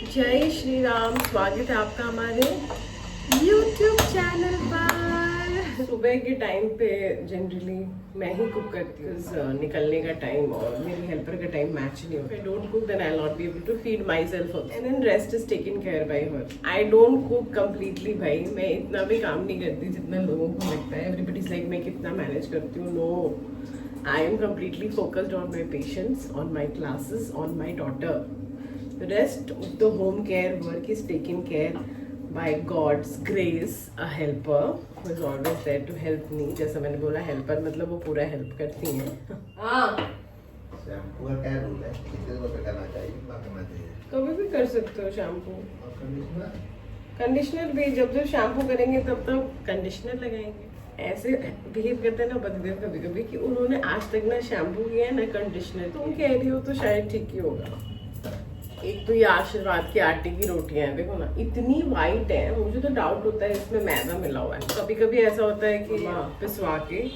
जय श्री राम। स्वागत है आपका हमारे YouTube चैनल पर। सुबह के टाइम पे जनरली मैं ही कुक करती हूँ, निकलने का टाइम और मेरी हेल्पर का टाइम मैच नहीं होता। I don't cook then I will not be able to feed myself and then rest is taken care by her. I don't cook completely भाई, मैं इतना भी काम नहीं करती जितना लोगों को लगता है। एवरीबडी इज लाइक मैं कितना मैनेज करती हूँ। No, I am completely focused on my patients, on my classes, on my daughter. The rest of the home care work is taken care by God's grace, a helper who is always there to help me. जैसा मैंने बोला helper मतलब वो पूरा help करती हैं। हाँ। Shampoo का क्या रूल है? कितने रुपए करना चाहिए? ना करना चाहिए? कभी भी कर सकते हो शैम्पू। और कंडीशनर? कंडीशनर भी जब शैम्पू करेंगे तब कंडीशनर लगाएंगे। ऐसे बिहेव करते हैं ना बददेव कभी कभी कि उन्होंने आज तक ना शैम्पू किया है ना कंडीशनर। तुम कह रही हो तो शायद ठीक ही होगा। एक तो ये आशीर्वाद के आटे की रोटियां हैं, देखो ना इतनी वाइट है, मुझे तो डाउट होता है इसमें मैदा मिला हुआ है। कभी कभी ऐसा होता है कि पिसवा के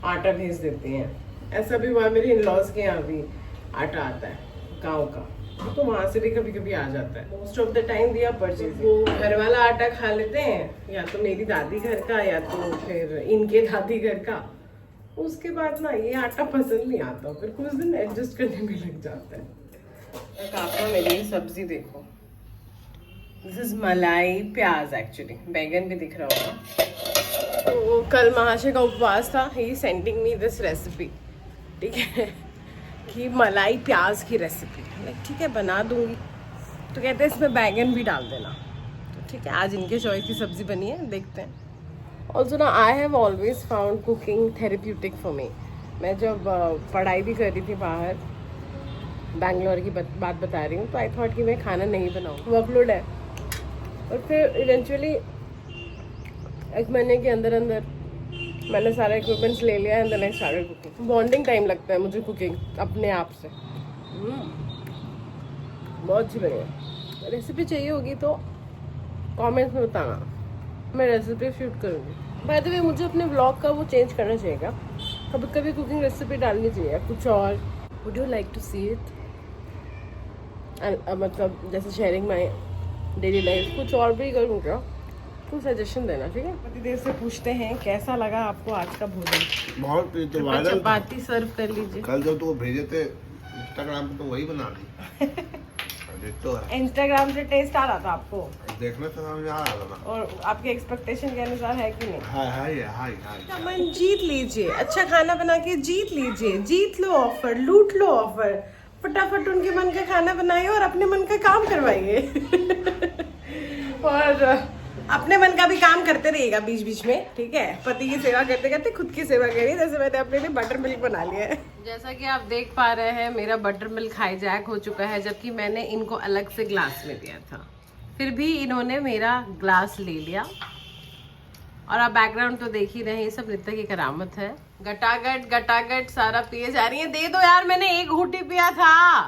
आटा भेज देते हैं। ऐसा भी हुआ मेरे इन-लॉज के यहाँ भी आटा आता है गाँव का, तो वहाँ से भी कभी कभी आ जाता है। Most of the time we are purchasing. वो घर वाला आटा खा लेते हैं, या तो मेरी दादी घर का या तो फिर इनके दादी घर का। उसके बाद ना ये आटा पसंद नहीं आता, फिर कुछ दिन एडजस्ट करने में लग जाता है। काका मेरी सब्जी देखो, दिस इज मलाई प्याज। एक्चुअली बैगन भी दिख रहा होगा। तो कल महाशय का उपवास था, ही सेंडिंग मी दिस रेसिपी, ठीक है, कि मलाई प्याज की रेसिपी। ठीक है बना दूंगी, तो कहते हैं इसमें बैगन भी डाल देना। तो ठीक है, आज इनके चॉइस की सब्जी बनी है, देखते हैं। ऑल्सो ना I have always found cooking therapeutic for me. मैं जब पढ़ाई भी कर रही थी बाहर, बैंगलोर की बात बता रही हूँ, तो आई थॉट कि मैं खाना नहीं बनाऊँ, वर्कलोड है। और फिर इवेंचुअली एक महीने के अंदर अंदर मैंने सारे इक्विपमेंट्स ले लिया and then I started cooking. Bonding time लगता है मुझे कुकिंग अपने आप से। बहुत अच्छी बनी है। रेसिपी चाहिए होगी तो कमेंट्स में बताना, मैं रेसिपी शूट करूँगी। बाय द वे मुझे अपने ब्लॉग का वो चेंज करना चाहिए, कभी कभी कुकिंग रेसिपी डालनी चाहिए कुछ और। Would you like to see it? मतलब जैसे शेयरिंग माई डेली लाइफ, कुछ और भी करूँ क्या? कुछ सजेशन देना, ठीक है। काफी देर से पूछते हैं कैसा लगा आपको आज का भोजन। बहुत चपाती सर्व कर लीजिए। कल जो तो भेजे थे इंस्टाग्राम पे, तो वही बना दी। तो है इंस्टाग्राम से टेस्ट आ रहा था आपको? देखने से समझ आ रहा था। और आपके एक्सपेक्टेशन के अनुसार है कि नहीं? हाय मन जीत लीजिए, अच्छा खाना बना के जीत लीजिए। जीत लो ऑफर, लूट लो ऑफर, फटाफट उनके मन का खाना बनाइए और अपने मन का काम करवाइए। और अपने मन का भी काम करते रहिएगा बीच बीच में, ठीक है। पति की सेवा करते करते खुद की सेवा करिए। जैसे मैंने अपने लिए बटर मिल्क बना लिया है। जैसा कि आप देख पा रहे हैं मेरा बटर मिल्क हाईजैक हो चुका है, जबकि मैंने इनको अलग से ग्लास में दिया था। फिर भी इन्होंने मेरा ग्लास ले लिया। और आप बैकग्राउंड तो देख ही रहे हैं, ये सब नृत्य की करामत है। गटागट सारा पिए जा रही है। दे दो यार, मैंने एक घूंटी पिया था,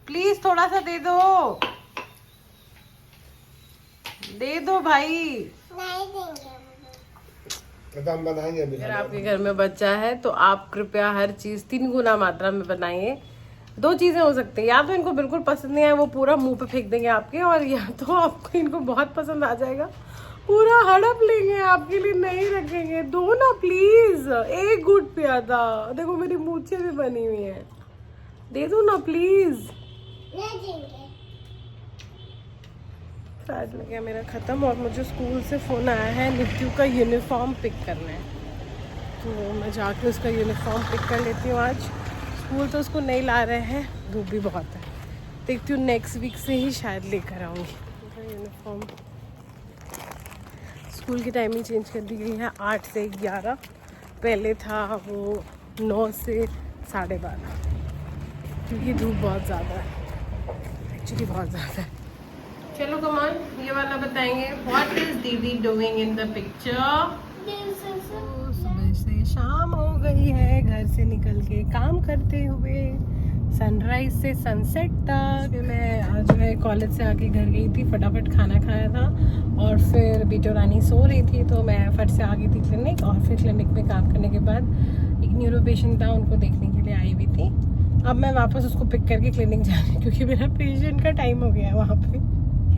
प्लीज थोड़ा सा दे दो, दे दो भाई। नहीं देंगे। बनाएंगे। अगर आपके घर में बच्चा है तो आप कृपया हर चीज 3 गुना मात्रा में बनाइए। 2 चीजें हो सकती हैं, या तो इनको बिल्कुल पसंद नहीं आए, वो पूरा मुंह पे फेंक देंगे आपके, और या तो आपको इनको बहुत पसंद आ जाएगा, पूरा हड़प लेंगे, आपके लिए नहीं रखेंगे। दो ना प्लीज, एक घूंट पिया था, देखो मेरी मूछें भी बनी हुई है, दे दो ना प्लीज। नहीं देंगे। आज लग गया मेरा ख़त्म और मुझे स्कूल से फ़ोन आया है, नित्यू का यूनिफॉर्म पिक करना है, तो मैं जाके उसका यूनिफॉर्म पिक कर लेती हूँ। आज स्कूल तो उसको नहीं ला रहे हैं, धूप भी बहुत है। देखती हूँ नेक्स्ट वीक से ही शायद लेकर आऊँगी यूनिफॉर्म। स्कूल की टाइमिंग चेंज कर दी गई है, 8 से 11। पहले था वो 9 से 12:30, क्योंकि धूप बहुत ज़्यादा है, एक्चुअली बहुत ज़्यादा है। चलो कमान, ये वाला बताएंगे, व्हाट इज दीदी डूइंग इन द पिक्चर? सुबह से शाम हो गई है, घर से निकल के काम करते हुए, सनराइज से सनसेट तक। मैं आज जो है कॉलेज से आके घर गई थी, फटाफट खाना खाया था और फिर बीटो रानी सो रही थी, तो मैं फट से आ गई थी क्लिनिक। और फिर क्लिनिक में काम करने के बाद एक न्यूरो पेशेंट था, उनको देखने के लिए आई हुई थी। अब मैं वापस उसको पिक करके क्लिनिक जा रही हूँ क्योंकि मेरा पेशेंट का टाइम हो गया है वहाँ पे।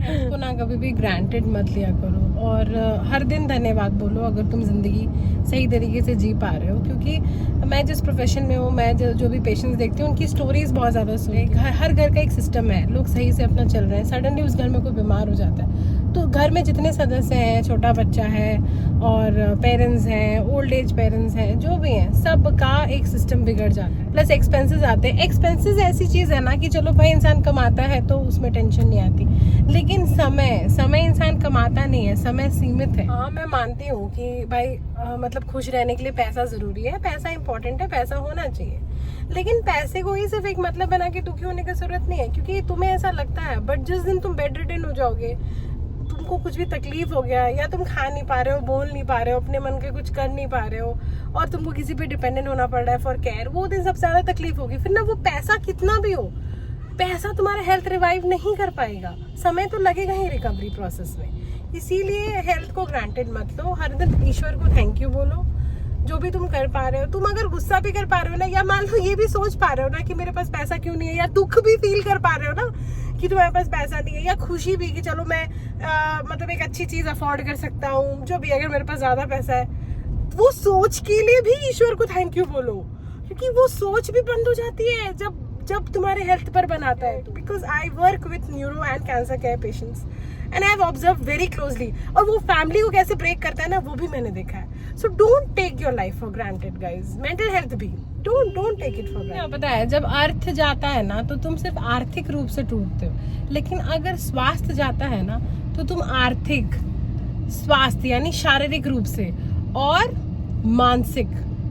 हेल्थ को ना कभी भी ग्रांटेड मत लिया करो और हर दिन धन्यवाद बोलो अगर तुम ज़िंदगी सही तरीके से जी पा रहे हो, क्योंकि मैं जिस प्रोफेशन में हूँ, मैं जो भी पेशेंट्स देखती हूँ उनकी स्टोरीज बहुत ज़्यादा सुनी। हर घर का एक सिस्टम है, लोग सही से अपना चल रहे हैं, सडनली उस घर में कोई बीमार हो जाता है तो घर में जितने सदस्य हैं, छोटा बच्चा है और पेरेंट्स हैं, ओल्ड एज पेरेंट्स हैं, जो भी हैं, सब का एक सिस्टम बिगड़ जाता है। प्लस एक्सपेंसेस आते हैं। एक्सपेंसेस ऐसी चीज़ है ना कि चलो भाई इंसान कमाता है तो उसमें टेंशन नहीं आती, लेकिन समय इंसान कमाता नहीं है, समय सीमित है। हाँ मैं मानती हूँ कि भाई मतलब खुश रहने के लिए पैसा ज़रूरी है, पैसा इंपॉर्टेंट है, पैसा होना चाहिए, लेकिन पैसे को ही सिर्फ एक मतलब बना के दुखी होने की जरूरत नहीं है, क्योंकि तुम्हें ऐसा लगता है बट जिस दिन तुम बेड रिडन हो जाओगे, तुमको कुछ भी तकलीफ हो गया या तुम खा नहीं पा रहे हो, बोल नहीं पा रहे हो, अपने मन के कुछ कर नहीं पा रहे हो और तुमको किसी पे डिपेंडेंट होना पड़ रहा है फॉर केयर, वो दिन सबसे ज्यादा तकलीफ होगी। फिर ना वो पैसा कितना भी हो, पैसा तुम्हारा हेल्थ रिवाइव नहीं कर पाएगा, समय तो लगेगा ही रिकवरी प्रोसेस में। इसीलिए हेल्थ को ग्रांटेड मत लो, हर दिन ईश्वर को थैंक यू बोलो जो भी तुम कर पा रहे हो। तुम अगर गुस्सा भी कर पा रहे हो ना, या मान लो ये भी सोच पा रहे हो ना कि मेरे पास पैसा क्यों नहीं है, या दुख भी फील कर पा रहे हो ना कि तुम्हारे पास पैसा नहीं है, या खुशी भी कि चलो मैं मतलब एक अच्छी चीज अफोर्ड कर सकता हूँ, जो भी, अगर मेरे पास ज्यादा पैसा है, वो सोच के लिए भी ईश्वर को थैंक यू बोलो, क्योंकि वो सोच भी बंद हो जाती है जब तुम्हारे हेल्थ पर बनाता है। Because I work with neuro and cancer care patients and I have observe very closely, और वो फैमिली को कैसे ब्रेक करता है ना, वो भी मैंने देखा है। So don't take your life for granted guys, mental health भी don't take it for granted. पता है जब अर्थ जाता है ना तो तुम सिर्फ आर्थिक रूप से टूटते हो, लेकिन अगर स्वास्थ्य जाता है ना तो तुम आर्थिक, स्वास्थ्य यानी शारीरिक रूप से और मानसिक,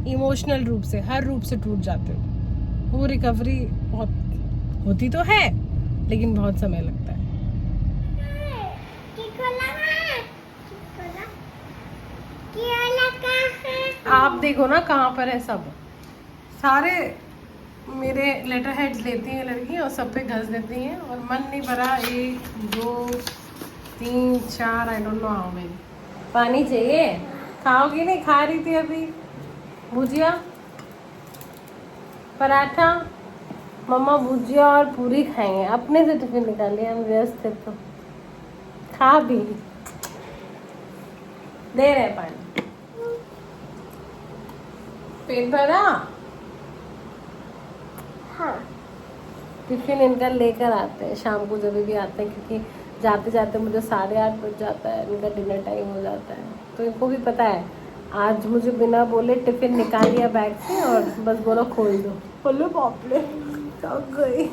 इमोशनल रूप से, हर रूप से टूट जाते हो। वो रिकवरी बहुत होती तो है लेकिन बहुत समय लगता है। आप देखो ना कहाँ पर है सब, सारे मेरे लेटर हेड्स लेती हैं लड़कियाँ और सब पे घस देती हैं, और मन नहीं भरा 1 2 3 4 I don't know how many. पानी चाहिए? खाओगी नहीं? खा रही थी अभी भुजिया पराठा, मम्मा भुजिया और पूरी खाएंगे, अपने से टिफिन निकालिए, हम व्यस्त थे तो खा भी दे रहे पानी। पेट भरा? हाँ। टिफिन इनका लेकर आते हैं शाम को जब भी आते हैं, क्योंकि जाते जाते मुझे 8:30 बज जाता है, इनका डिनर टाइम हो जाता है, तो इनको भी पता है आज मुझे बिना बोले टिफिन निकाल लिया बैग से और बस बोलो खोल दो, बोलो बाप रे थक गई।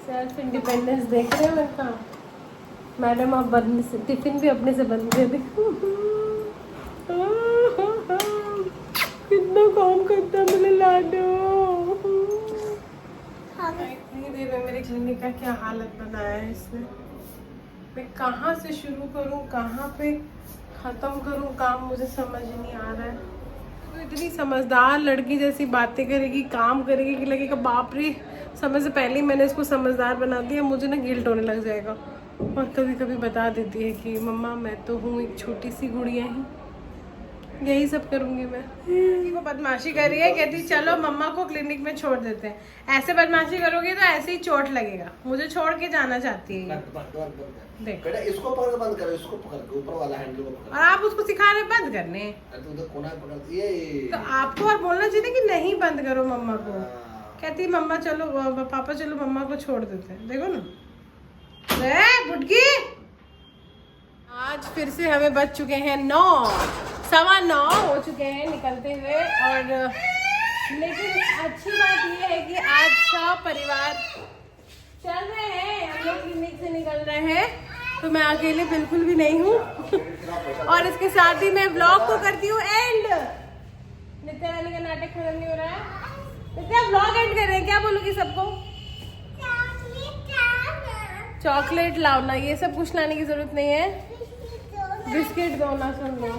सेल्फ इंडिपेंडेंस देख रहे हो इनका। मैडम आप बंद से टिफिन भी अपने से बंद कर दे। कितना काम करता है मेरे लाडो। इतनी देर में मेरे क्लिनिक का क्या हालत बनाया है इसने। मैं कहाँ से शुरू करूँ, कहाँ पे खत्म करूँ काम, मुझे समझ नहीं आ रहा है। तो इतनी समझदार लड़की जैसी बातें करेगी, काम करेगी कि लगेगा बाप रे समय से पहले ही मैंने इसको समझदार बना दिया, मुझे ना गिल्ट होने लग जाएगा। और कभी कभी बता देती है कि मम्मा मैं तो हूँ एक छोटी सी गुड़िया ही, यही सब करूँगी मैं। वो बदमाशी कर रही है, कहती चलो मम्मा को क्लिनिक में छोड़ देते हैं। ऐसे बदमाशी करोगी तो ऐसे ही चोट लगेगा, मुझे छोड़ के जाना चाहती है। देख बेटा इसको पकड़ के बंद करो, इसको पकड़ के ऊपर वाला हैंडल को पकड़। और आप उसको सिखा रहे बंद करने, तू तो कोना पकड़ ये। तो आपको और बोलना चाहिए कि नहीं बंद करो मम्मा को। कहती मम्मा चलो, पापा चलो मम्मा को छोड़ देते हैं। देखो ना बुटकी। आज फिर से हमें बज चुके हैं 9, 9:15 हो चुके हैं निकलते हुए, और लेकिन अच्छी बात यह है कि आज सब परिवार चल रहे हैं, हम लोग क्लिनिक से निकल रहे हैं, तो मैं अकेले बिल्कुल भी नहीं हूँ। और इसके साथ ही मैं ब्लॉग को करती हूँ एंड। नित्या रानी का नाटक खत्म नहीं हो रहा है, नित्या ब्लॉग एंड कर रहे हैं, क्या बोलूँगी सबको? चॉकलेट लाओ ना, ये सब कुछ लाने की जरूरत नहीं है, बिस्किट दो ना, सुन लो।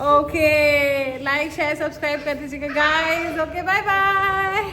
ओके लाइक शेयर सब्सक्राइब कर दीजिएगा गाइस। Okay bye bye.